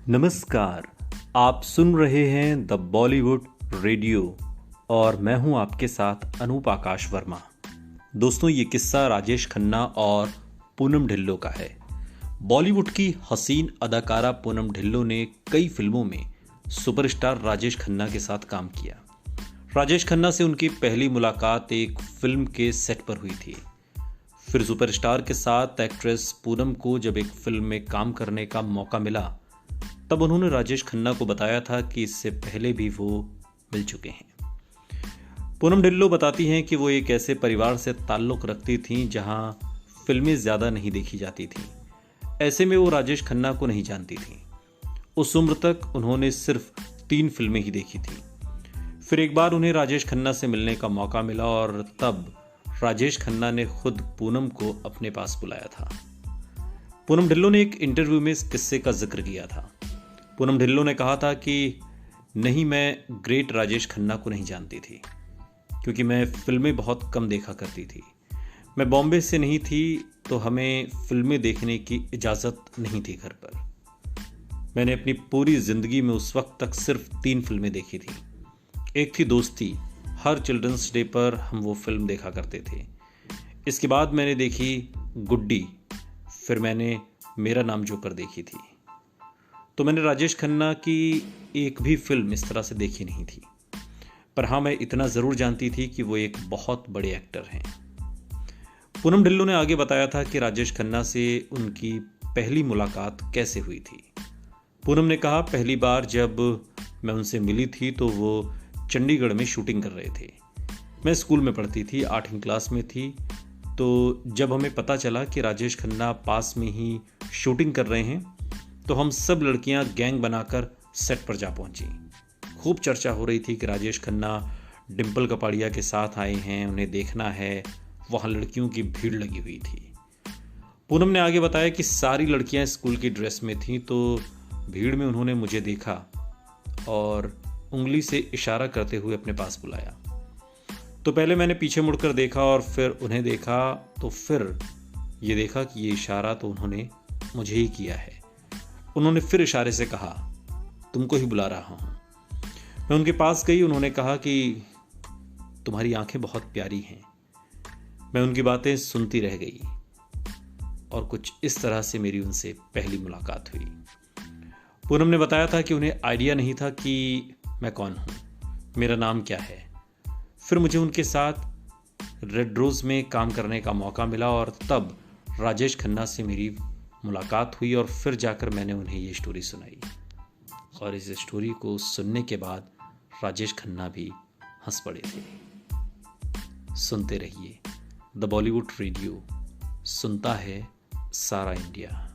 नमस्कार। आप सुन रहे हैं द बॉलीवुड रेडियो और मैं हूं आपके साथ अनूप आकाश वर्मा। दोस्तों, ये किस्सा राजेश खन्ना और पूनम ढिल्लों का है। बॉलीवुड की हसीन अदाकारा पूनम ढिल्लों ने कई फिल्मों में सुपरस्टार राजेश खन्ना के साथ काम किया। राजेश खन्ना से उनकी पहली मुलाकात एक फिल्म के सेट पर हुई थी। फिर सुपरस्टार के साथ एक्ट्रेस पूनम को जब एक फिल्म में काम करने का मौका मिला, तब उन्होंने राजेश खन्ना को बताया था कि इससे पहले भी वो मिल चुके हैं। पूनम ढिल्लों बताती हैं कि वो एक ऐसे परिवार से ताल्लुक़ रखती थीं जहां फिल्में ज़्यादा नहीं देखी जाती थीं। ऐसे में वो राजेश खन्ना को नहीं जानती थीं। उस उम्र तक उन्होंने सिर्फ 3 फिल्में ही देखी थीं। फिर एक बार उन्हें राजेश खन्ना से मिलने का मौका मिला और तब राजेश खन्ना ने खुद पूनम को अपने पास बुलाया था। पूनम ढिल्लों ने एक इंटरव्यू में इस किस्से का जिक्र किया था। पूनम ढिल्लों ने कहा था कि नहीं, मैं ग्रेट राजेश खन्ना को नहीं जानती थी क्योंकि मैं फिल्में बहुत कम देखा करती थी। मैं बॉम्बे से नहीं थी तो हमें फिल्में देखने की इजाज़त नहीं थी घर पर। मैंने अपनी पूरी ज़िंदगी में उस वक्त तक सिर्फ 3 फिल्में देखी थी। एक थी दोस्ती, हर चिल्ड्रंस डे पर हम वो फिल्म देखा करते थे। इसके बाद मैंने देखी गुड्डी, फिर मैंने मेरा नाम जोकर देखी थी। तो मैंने राजेश खन्ना की एक भी फिल्म इस तरह से देखी नहीं थी। पर हाँ, मैं इतना ज़रूर जानती थी कि वो एक बहुत बड़े एक्टर हैं। पूनम ढिल्लों ने आगे बताया था कि राजेश खन्ना से उनकी पहली मुलाकात कैसे हुई थी। पूनम ने कहा, पहली बार जब मैं उनसे मिली थी तो वो चंडीगढ़ में शूटिंग कर रहे थे। मैं स्कूल में पढ़ती थी, 8वीं क्लास में थी। तो जब हमें पता चला कि राजेश खन्ना पास में ही शूटिंग कर रहे हैं तो हम सब लड़कियां गैंग बनाकर सेट पर जा पहुंची। खूब चर्चा हो रही थी कि राजेश खन्ना डिम्पल कपाड़िया के साथ आए हैं, उन्हें देखना है। वहां लड़कियों की भीड़ लगी हुई थी। पूनम ने आगे बताया कि सारी लड़कियां स्कूल की ड्रेस में थीं, तो भीड़ में उन्होंने मुझे देखा और उंगली से इशारा करते हुए अपने पास बुलाया। तो पहले मैंने पीछे मुड़कर देखा और फिर उन्हें देखा, तो फिर ये देखा कि ये इशारा तो उन्होंने मुझे ही किया है। उन्होंने फिर इशारे से कहा, तुमको ही बुला रहा हूं। मैं उनके पास गई। उन्होंने कहा कि तुम्हारी आंखें बहुत प्यारी हैं। मैं उनकी बातें सुनती रह गई और कुछ इस तरह से मेरी उनसे पहली मुलाकात हुई। पूनम ने बताया था कि उन्हें आइडिया नहीं था कि मैं कौन हूं, मेरा नाम क्या है। फिर मुझे उनके साथ रेड रोज में काम करने का मौका मिला और तब राजेश खन्ना से मेरी मुलाकात हुई और फिर जाकर मैंने उन्हें ये स्टोरी सुनाई। और इस स्टोरी को सुनने के बाद राजेश खन्ना भी हंस पड़े थे। सुनते रहिए द बॉलीवुड रेडियो, सुनता है सारा इंडिया।